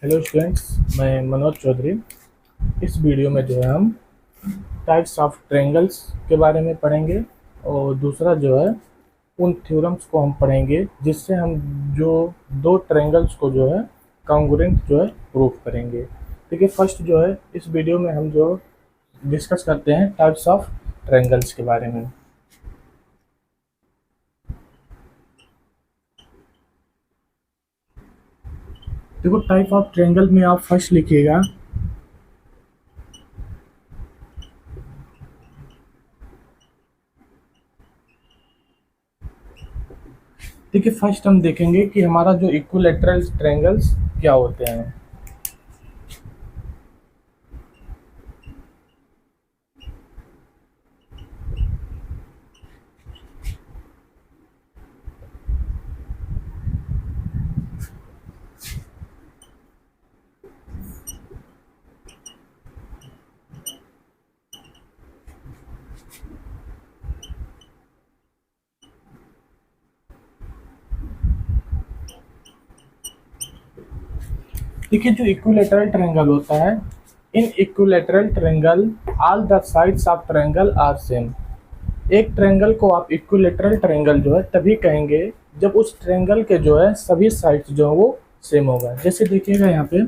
Hello students, मैं मनोज चौधरी। इस video में जो है हम टाइप्स ऑफ ट्रायंगल्स के बारे में पढ़ेंगे और दूसरा जो है उन थ्योरम्स को हम पढ़ेंगे जिससे हम जो दो ट्रायंगल्स को जो है कॉन्ग्रुएंट जो है प्रूव करेंगे। देखिए, फर्स्ट जो है इस वीडियो में हम जो डिस्कस करते हैं टाइप्स ऑफ ट्रायंगल्स के बारे में। देखो, टाइप ऑफ ट्रायंगल में आप फर्स्ट लिखिएगा देखिए, फर्स्ट हम देखेंगे कि हमारा जो इक्विलैटरल ट्रायंगल्स क्या होते हैं। देखिए, जो इक्विलैटरल ट्रायंगल होता है, in equilateral triangle all the sides of triangle are same. एक ट्रायंगल को आप इक्विलैटरल ट्रायंगल जो है तभी कहेंगे जब उस ट्रायंगल के जो है सभी साइड्स जो है वो सेम होगा। जैसे देखिएगा, यहाँ पे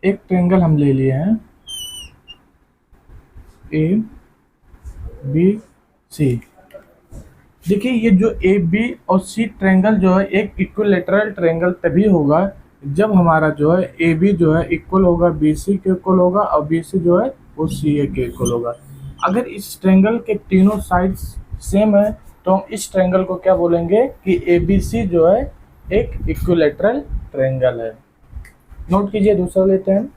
एक ट्रायंगल हम ले लिए हैं ए बी सी। देखिए, ये जो ए बी और सी ट्रायंगल जो है एक इक्विलैटरल ट्रायंगल तभी होगा जब हमारा जो है ए बी जो है इक्वल होगा बी सी के इक्वल होगा और बी सी जो है वो सी ए के इक्वल होगा। अगर इस ट्रायंगल के तीनों साइड्स सेम है तो हम इस ट्रायंगल को क्या बोलेंगे कि ए बी सी जो है एक इक्विलैटरल ट्रायंगल है। नोट कीजिए, दूसरा लेते हैं।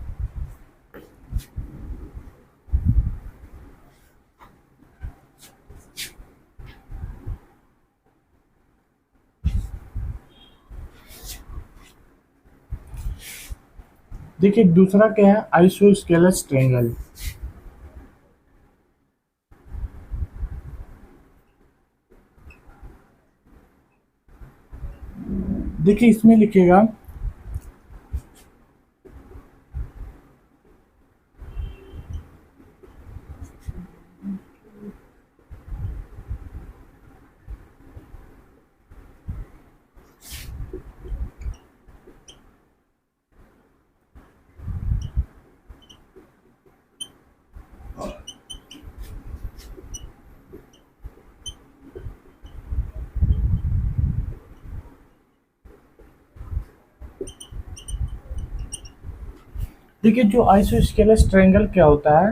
देखिए, दूसरा क्या है, आइसोस्केलस ट्रायंगल। देखिए, इसमें लिखिएगा देखिए, जो आइसोस्केलस ट्रायंगल क्या होता है,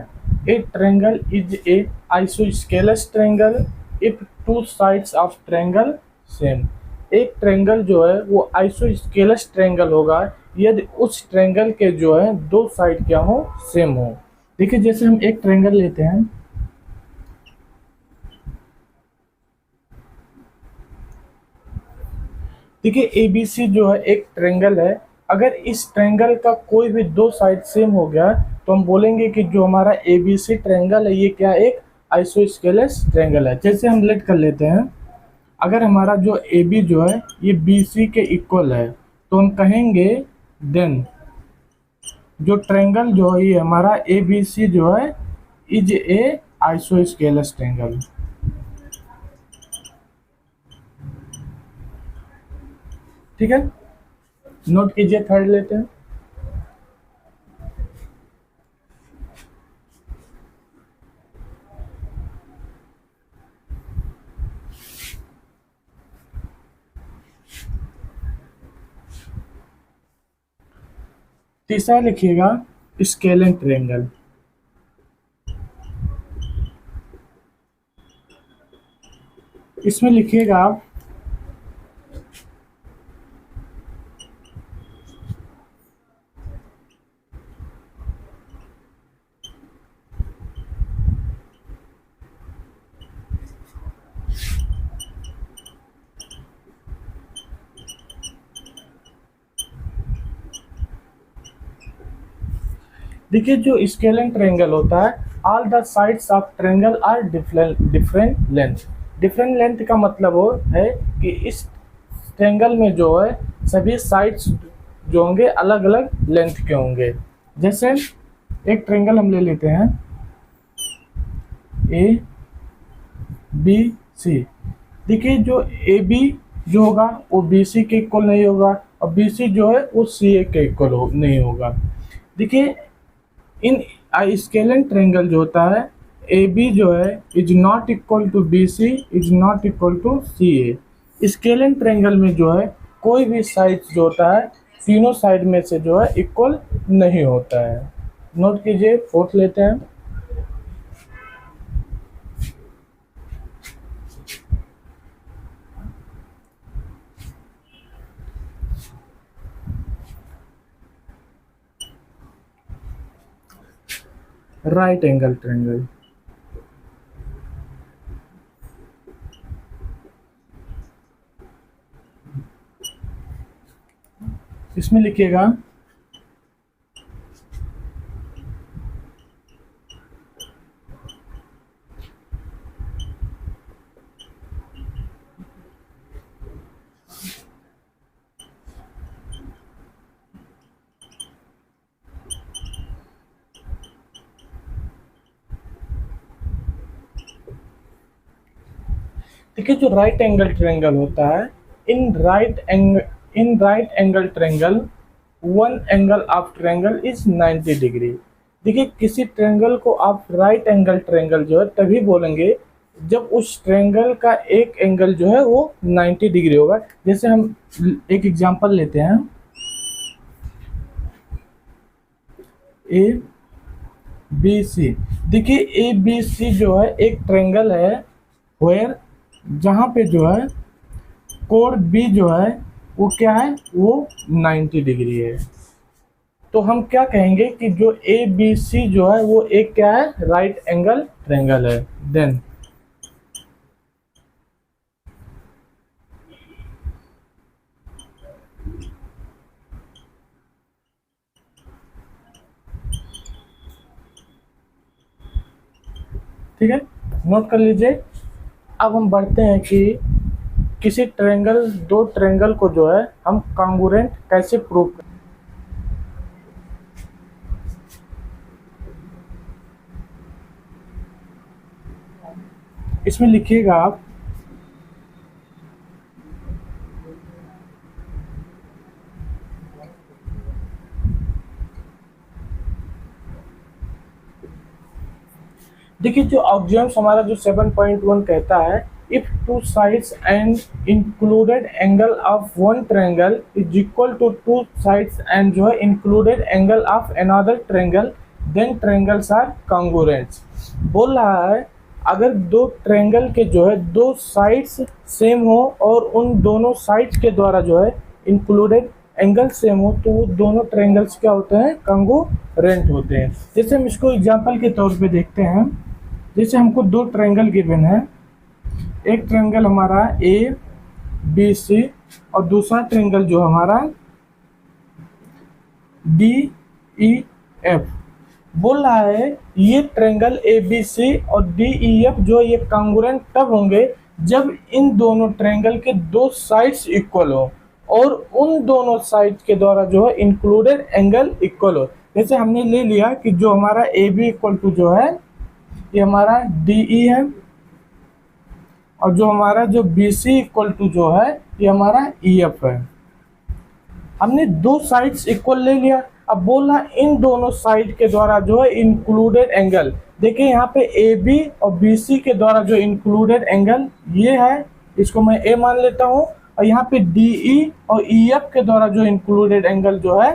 ए triangle is a isosceles triangle if two sides of triangle same. एक ट्रायंगल जो है वो आइसोस्केलस ट्रायंगल होगा यदि उस ट्रायंगल के जो है दो साइड क्या हो, सेम हो। देखिए, जैसे हम एक ट्रायंगल लेते हैं, देखिए ए बी सी जो है एक ट्रायंगल है। अगर इस ट्रायंगल का कोई भी दो साइड सेम हो गया तो हम बोलेंगे कि जो हमारा ए बी सी ट्रायंगल है ये क्या, एक आइसोस्केलस ट्रायंगल है। जैसे हम लेट कर लेते हैं, अगर हमारा जो ए बी जो है ये बी सी के इक्वल है तो हम कहेंगे देन जो ट्रायंगल जो है ये हमारा ए बी सी जो है इज ए आइसोस्केलस ट्रायंगल। ठीक है, नोट कीजिए, थर्ड लेते हैं। तीसरा लिखिएगा स्केलिन ट्रायंगल। इसमें लिखिएगा आप देखिए, जो स्केलिन ट्रायंगल होता है all the sides of triangle are different length. Different length का मतलब हो है कि इस ट्रायंगल में जो है सभी साइड्स जो होंगे अलग अलग लेंथ के होंगे। जैसे एक ट्रायंगल हम ले लेते हैं ए बी सी। देखिए जो ए बी जो होगा वो बी सी के इक्वल नहीं होगा और बी सी जो है वो सी ए के इक्वल नहीं होगा। देखिए इन स्केलर ट्रायंगल जो होता है ए बी जो है is not equal to B C is not equal to C A. Scalar triangle में जो है कोई भी साइड जो होता है तीनों साइड में से जो है इक्वल नहीं होता है। नोट कीजिए, फोर्थ लेते हैं। Right angle triangle. इसमें लिखिएगा देखिए जो राइट एंगल ट्रायंगल होता है in right angle triangle one angle of triangle is 90 degree. देखिए किसी ट्रायंगल को आप राइट एंगल ट्रायंगल जो है तभी बोलेंगे जब उस ट्रायंगल का एक एंगल जो है वो 90 डिग्री होगा। जैसे हम एक एग्जांपल लेते हैं ए बी सी। देखिए ए बी सी जो है एक ट्रायंगल है वेयर जहाँ पे जो है कोण बी जो है वो क्या है वो 90 डिग्री है। तो हम क्या कहेंगे कि जो ए बी सी जो है वो एक क्या है राइट एंगल ट्रायंगल है। देन ठीक है, नोट कर लीजिए। अब हम बढ़ते हैं कि किसी ट्रायंगल दो ट्रायंगल को जो है हम कॉन्ग्रुएंट कैसे प्रूव करें। इसमें लिखिएगा आप देखिए जो ऑक्सियम्स हमारा जो 7.1 कहता है if two sides and included angle of one triangle is equal to two sides and जो है included angle of another triangle then triangles are congruents. बोल रहा है अगर दो ट्रायंगल के जो है दो साइड्स सेम हो और उन दोनों साइड्स के द्वारा जो है इंक्लूडेड एंगल सेम हो तो वो दोनों ट्रायंगल्स क्या होते हैं कॉन्ग्रुएंट होते हैं। जैसे हम इसको एग्जांपल के तौर पे देखते हैं। जैसे हमको दो ट्रायंगल गिवन है, एक ट्रायंगल हमारा ए बी सी और दूसरा ट्रायंगल जो हमारा डी ई एफ। बोल रहा है ये ट्रायंगल ए बी सी और डी ई एफ जो ये कॉन्ग्रुएंट तब होंगे जब इन दोनों ट्रायंगल के दो साइड्स इक्वल हो और उन दोनों साइड्स के द्वारा जो है इंक्लूडेड एंगल इक्वल हो। जैसे हमने ले लिया कि जो हमारा ए बी इक्वल टू जो है ये हमारा डी ई है और जो हमारा जो बी सी इक्वल टू जो है ये हमारा ई एफ है। हमने दो साइड्स इक्वल ले लिया। अब बोला इन दोनों साइड के द्वारा जो है इंक्लूडेड एंगल। देखिए यहाँ पे ए बी और बी सी के द्वारा जो इंक्लूडेड एंगल ये है, इसको मैं ए मान लेता हूँ। और यहाँ पे डी ई और ई एफ के द्वारा जो इंक्लूडेड एंगल जो है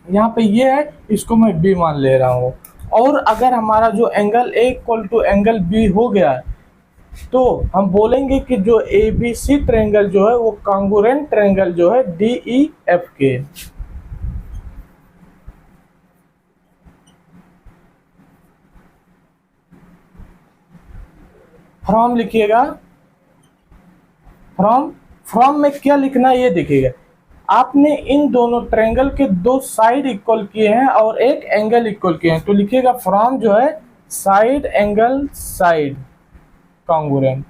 यहाँ पे ये है, इसको मैं बी मान ले रहा हूँ। और अगर हमारा जो angle A equal to angle B हो गया तो हम बोलेंगे कि जो ए बी सी ट्रायंगल जो है वो कॉन्ग्रुएंट ट्रायंगल जो है डी ई एफ के। फ्रॉम लिखिएगा। फ्रॉम में क्या लिखना है ये देखिएगा। आपने इन दोनों ट्रायंगल के दो साइड इक्वल किए हैं और एक एंगल इक्वल किए हैं तो लिखिएगा फ्रॉम जो है साइड एंगल साइड कॉन्ग्रुएंट।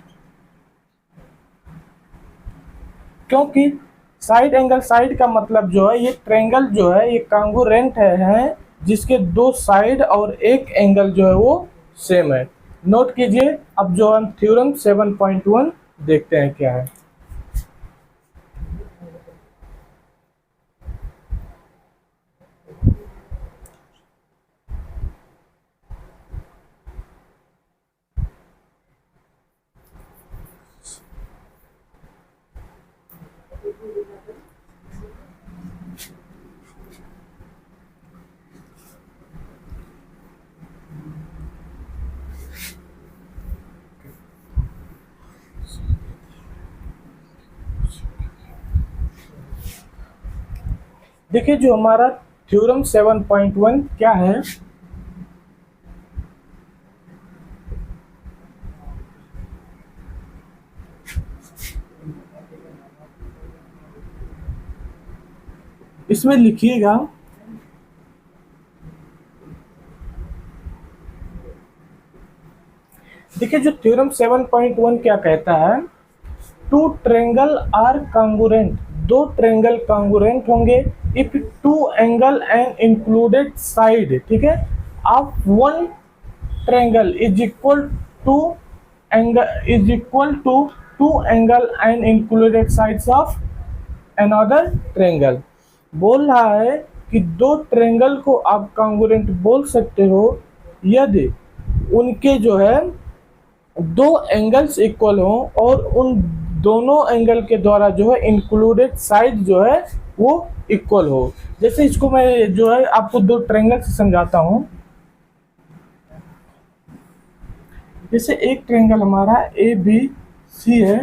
क्योंकि साइड एंगल, साइड का मतलब जो है ये ट्रायंगल जो है ये कॉन्ग्रुएंट है जिसके दो साइड और एक एंगल जो है वो सेम है। नोट कीजिए। अब जो हम थ्योरम 7.1 देखते हैं क्या है। देखिए जो हमारा थ्योरम 7.1 क्या है। इसमें लिखिएगा देखिए जो थ्योरम 7.1 क्या कहता है, टू ट्रायंगल आर कॉन्ग्रुएंट, दो ट्रायंगल कॉन्ग्रुएंट होंगे if two angle and included side, ठीक है, of one triangle is equal to two angle and included sides of another triangle. बोल रहा है कि दो ट्रायंगल को आप कॉन्ग्रुएंट बोल सकते हो यदि उनके जो है दो एंगल्स इक्वल हो और उन दोनों एंगल के द्वारा जो है इंक्लूडेड साइड जो है वो इक्वल हो। जैसे इसको मैं जो है आपको दो ट्रायंगल से समझाता हूं। जैसे एक ट्रायंगल हमारा ए बी सी है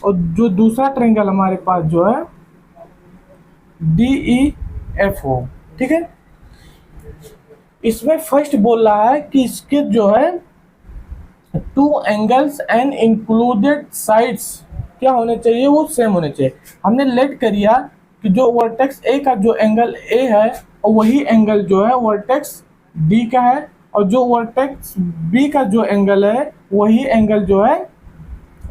और जो दूसरा ट्रायंगल हमारे पास जो है डी ई एफ हो, ठीक है। इसमें फर्स्ट बोल रहा है कि इसके जो है two angles and included sides क्या होने चाहिए, वो सेम होने चाहिए। हमने लेट करिया कि जो वर्टेक्स ए का जो एंगल ए है और वही एंगल जो है वर्टेक्स डी का है, और जो वर्टेक्स बी का जो एंगल है वही एंगल जो है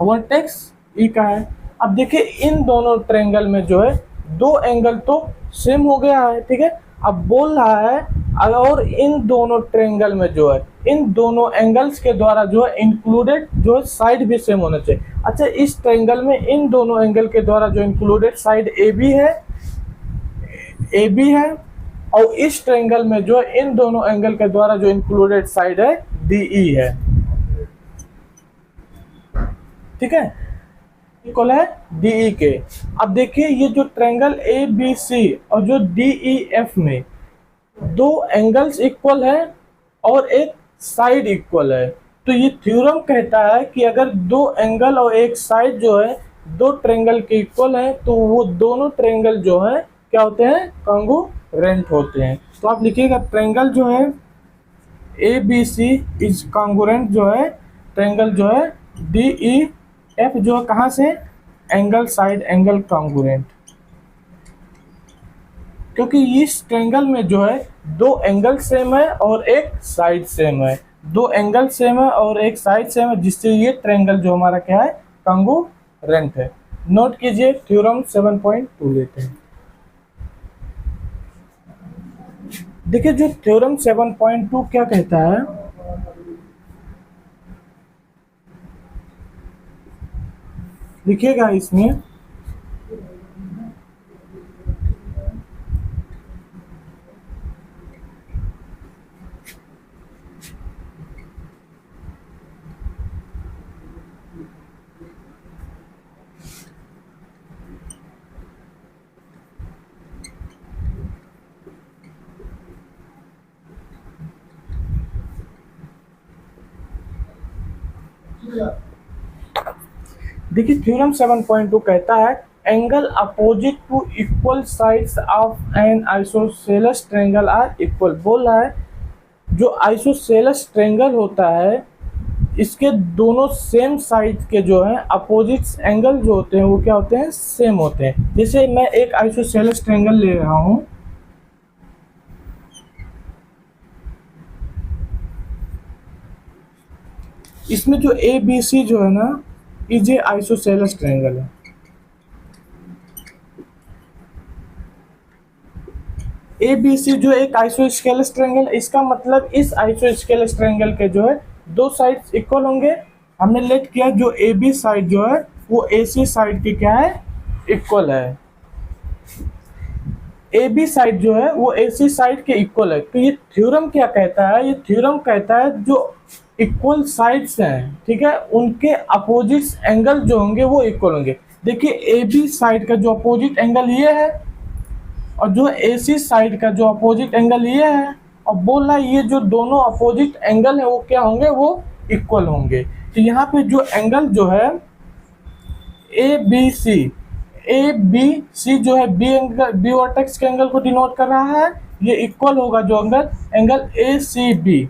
वर्टेक्स ई का है। अब देखिए इन दोनों ट्रायंगल में जो है दो एंगल तो सेम हो गया है, ठीक है। अब बोल रहा है और इन दोनों ट्रायंगल में जो है इन दोनों एंगल्स के द्वारा जो है इंक्लूडेड जो है साइड भी सेम होना चाहिए। अच्छा, इस ट्रायंगल में इन दोनों एंगल के द्वारा जो इंक्लूडेड साइड ए बी है और इस ट्रायंगल में जो है इन दोनों एंगल के द्वारा जो इंक्लूडेड साइड है डी ई है, ठीक है, इक्वल है डी ई के। अब देखिए ये जो ट्रायंगल ए बी सी और जो डी ई एफ में दो एंगल्स इक्वल है और एक साइड इक्वल है, तो ये थ्योरम कहता है कि अगर दो एंगल और एक साइड जो है दो ट्रायंगल के इक्वल है तो वो दोनों ट्रायंगल जो है क्या होते हैं, कॉन्ग्रुएंट होते हैं। तो आप लिखिएगा ट्रायंगल जो है A B C is congruent जो है ट्रायंगल जो है डी ई एफ जो है कहाँ से, एंगल साइड एंगल कॉन्ग्रुएंट, क्योंकि इस ट्रायंगल में जो है दो एंगल सेम है और एक साइड सेम है, दो एंगल सेम है और एक साइड सेम है, जिससे ये ट्रायंगल जो हमारा क्या है, कॉन्ग्रुएंट है। नोट कीजिए थ्योरम 7.2 लेते हैं। देखिए जो थ्योरम 7.2 क्या कहता है, लिखिएगा इसमें देखिए थ्योरम 7.2 कहता है angle opposite to equal sides of an isosceles triangle are equal. बोल रहा है जो आइसोसेलेस ट्रायंगल होता है इसके दोनों सेम साइड के जो है अपोजिट एंगल जो होते हैं वो क्या होते हैं, सेम होते हैं। जैसे मैं एक आइसोसेलेस ट्रायंगल ले रहा हूं, इसमें जो ए बी सी जो है ना ये आइसोसेलेस ट्रायंगल है, ए बी सी जो एक आइसोस्केलस ट्रायंगल, इसका मतलब इस आइसोस्केलस ट्रायंगल के जो है दो साइड्स इक्वल होंगे। हमने लेट किया जो ए बी साइड जो है वो ए सी साइड की क्या है, इक्वल है। ए बी साइड जो है वो ए सी साइड के इक्वल है। तो ये थ्योरम क्या कहता है, ये थ्योरम कहता है जो इक्वल साइड्स हैं, ठीक है, उनके अपोजिट एंगल जो होंगे वो इक्वल होंगे। देखिए ए बी साइड का जो अपोजिट एंगल ये है और जो ए सी साइड का जो अपोजिट एंगल ये है, और बोल रहा है ये जो दोनों अपोजिट एंगल है वो क्या होंगे, वो इक्वल होंगे। तो यहाँ पे जो एंगल जो है A B C, A B C जो है बी एंगल, बी वर्टेक्स के एंगल को डिनोट कर रहा है। ये इक्वल होगा जो angle, angle A C B,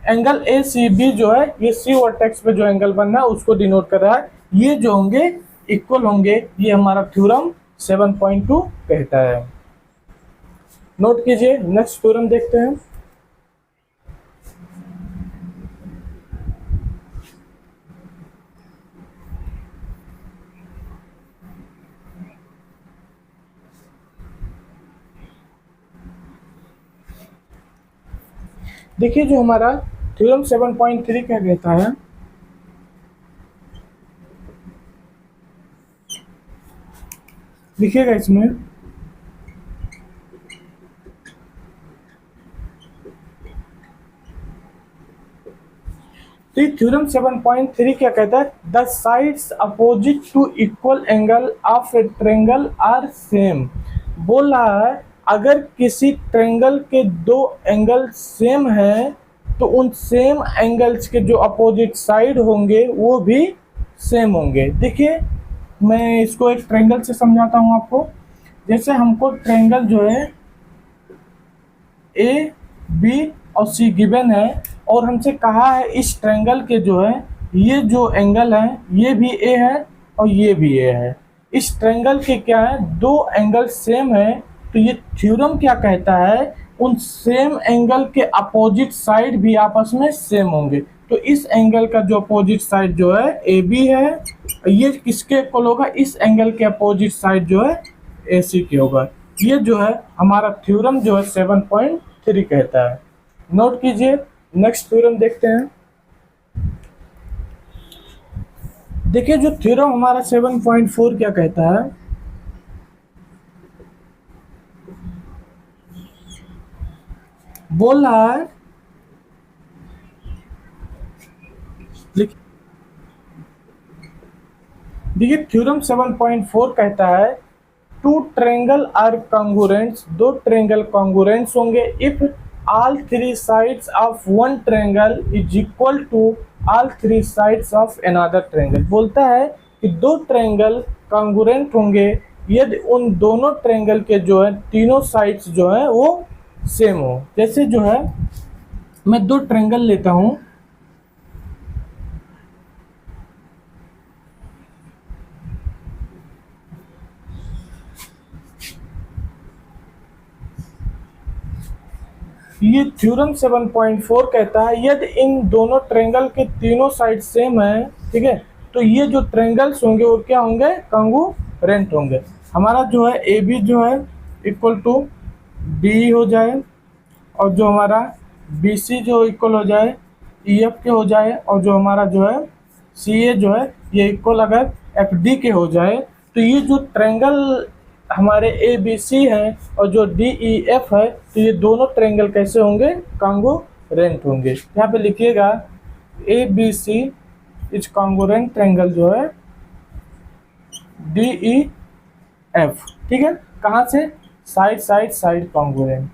angle A C B जो है ये सी वर्टेक्स पे जो एंगल बन रहा है उसको डिनोट कर रहा है। ये जो होंगे इक्वल होंगे, ये हमारा थ्योरम 7.2 कहता है। नोट कीजिए, नेक्स्ट थ्योरम देखते हैं। देखिए जो हमारा थ्योरम 7.3 क्या कहता है, लिखिएगा इसमें। तो थ्योरम 7.3 क्या कहता है, the sides opposite to equal angle of a triangle are same. बोल रहा है अगर किसी ट्रायंगल के दो एंगल सेम हैं तो उन सेम एंगल्स के जो अपोजिट साइड होंगे वो भी सेम होंगे। देखिए मैं इसको एक ट्रायंगल से समझाता हूँ आपको। जैसे हमको ट्रायंगल जो है ए बी और सी गिवन है और हमसे कहा है इस ट्रायंगल के जो है ये जो एंगल है ये भी ए है और ये भी ए है। इस ट्रायंगल के क्या है, दो एंगल सेम है। तो ये थ्योरम क्या कहता है, उन सेम एंगल के अपोजिट साइड भी आपस में सेम होंगे। तो इस एंगल का जो अपोजिट साइड जो है ए बी है, ये किसके इक्वल होगा, इस एंगल के अपोजिट साइड जो है ए सी की होगा। ये जो है हमारा थ्योरम जो है 7.3 कहता है। नोट कीजिए, नेक्स्ट थ्योरम देखते हैं। देखिए जो थ्योरम हमारा 7.4 क्या कहता है, बोल रहा है देखिए थ्योरम 7.4 कहता है टू ट्रायंगल आर कॉन्ग्रुएंट्स, दो ट्रायंगल कॉन्ग्रुएंट्स होंगे if all three sides of one triangle is equal to all three sides of another triangle। बोलता है कि दो ट्रायंगल कॉन्ग्रुएंट होंगे यदि उन दोनों ट्रायंगल के जो है तीनों साइड्स जो है वो सेम हो। जैसे जो है मैं दो ट्रायंगल लेता हूँ, ये थ्योरम 7.4 कहता है यदि इन दोनों ट्रायंगल के तीनों साइड सेम है, ठीक है, तो ये जो ट्रायंगल्स होंगे वो क्या होंगे, कॉन्ग्रुएंट होंगे। हमारा जो है ए बी जो है इक्वल टू डी हो जाए और जो हमारा बी सी जो इक्वल हो जाए ई एफ के हो जाए और जो हमारा जो है सी ए जो है ये इक्वल अगर एफ डी के हो जाए, तो ये जो ट्रायंगल हमारे ए बी सी है और जो डी ई एफ है, तो ये दोनों ट्रायंगल कैसे होंगे, कॉन्ग्रुएंट होंगे। यहाँ पे लिखिएगा A B C is congruent triangle जो है डी ई एफ, ठीक है। कहाँ से, साइड साइड साइड कॉन्ग्रुएंट।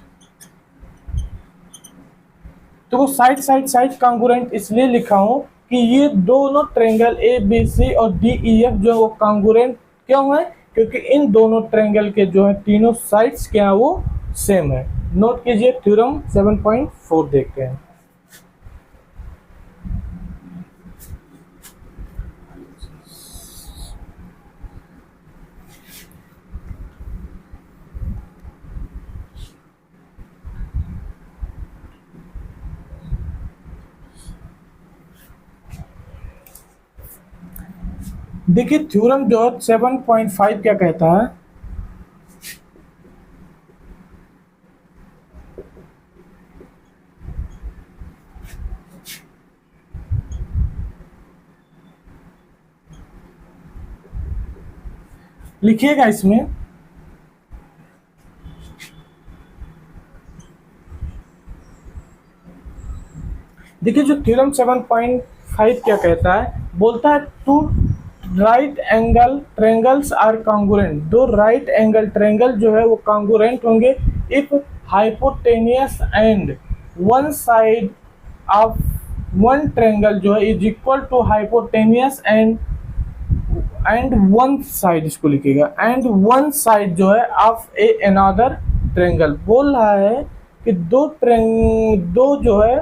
तो वो साइड साइड साइड कॉन्ग्रुएंट इसलिए लिखा हूँ कि ये दोनों ट्रायंगल ए बी सी और डी ई एफ जो है वो कॉन्ग्रुएंट क्यों है, क्योंकि इन दोनों ट्रायंगल के जो है तीनों साइड्स क्या है वो सेम है। नोट कीजिए, थ्योरम 7.4 देखते हैं। देखिए थ्योरम जो 7.5 क्या कहता है, लिखिएगा इसमें। देखिए जो थ्योरम 7.5 क्या कहता है, बोलता है two right angle triangles are congruent, दो राइट एंगल ट्रायंगल जो है वो कॉन्ग्रुएंट होंगे if hypotenuse and one side of one triangle जो है is equal to hypotenuse and one side, इसको लिखिएगा, एंड वन साइड जो है ऑफ ए अनदर ट्रायंगल। बोल रहा है कि दो जो है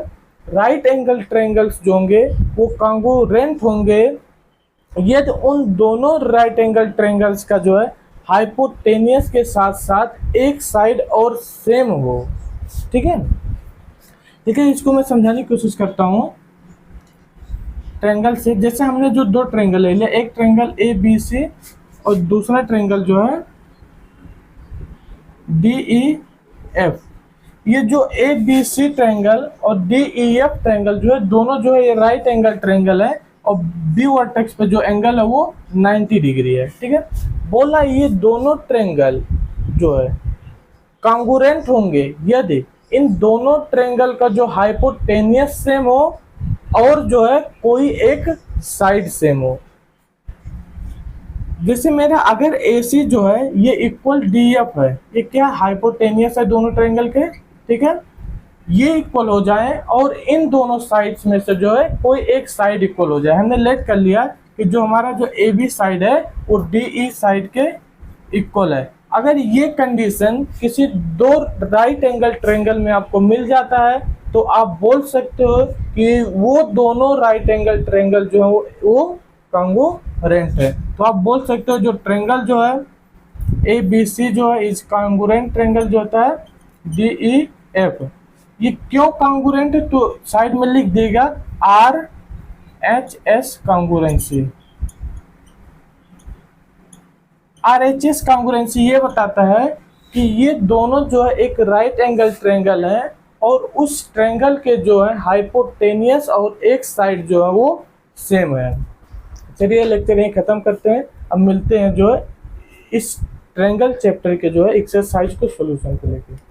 राइट एंगल ट्रायंगल्स जो होंगे वो कॉन्ग्रुएंट होंगे यदि उन दोनों राइट एंगल ट्रायंगल्स का जो है हाइपोटेनियस के साथ साथ एक साइड और सेम हो। ठीक है, ठीक है, इसको मैं समझाने की कोशिश करता हूँ ट्रायंगल से। जैसे हमने जो दो ट्रायंगल ले लिया, एक ट्रायंगल ए बी सी और दूसरा ट्रायंगल जो है डी ई एफ। ये जो ए बी सी ट्रायंगल और डी ई एफ ट्रायंगल जो है दोनों जो है ये राइट एंगल ट्रायंगल है और बी वर्टेक्स पे जो एंगल है वो 90 डिग्री है। ठीक है, बोला ये दोनों ट्रायंगल जो है कॉन्ग्रुएंट होंगे यदि इन दोनों ट्रायंगल का जो हाइपोटेनियस सेम हो और जो है कोई एक साइड सेम हो। जैसे मेरा अगर ए सी जो है ये इक्वल डी एफ है, ये क्या हाइपोटेनियस है दोनों ट्रायंगल के। ठीक है, ये इक्वल हो जाए और इन दोनों साइड्स में से जो है कोई एक साइड इक्वल हो जाए। हमने लेट कर लिया कि जो हमारा जो ए बी साइड है वो डी ई साइड के इक्वल है। अगर ये कंडीशन किसी दो राइट एंगल ट्रायंगल में आपको मिल जाता है तो आप बोल सकते हो कि वो दोनों राइट एंगल ट्रायंगल जो है वो कॉन्ग्रुएंट है। तो आप बोल सकते हो जो ट्रायंगल जो है ए बी सी जो है इस कॉन्ग्रुएंट ट्रायंगल जो होता है डी ई एफ। ये क्यों कॉन्ग्रुएंट है तो साइड में लिख देगा R H S congruency. R H S congruency ये बताता है कि ये दोनों जो है एक राइट एंगल ट्रायंगल है और उस ट्रायंगल के जो है हाइपोटेनियस और एक साइड जो है वो सेम है। चलिए लेक्चर यहीं खत्म करते हैं, अब मिलते हैं जो है इस ट्रायंगल चैप्टर के जो है एक्सरसाइज को सॉल्यूशन को लेकर।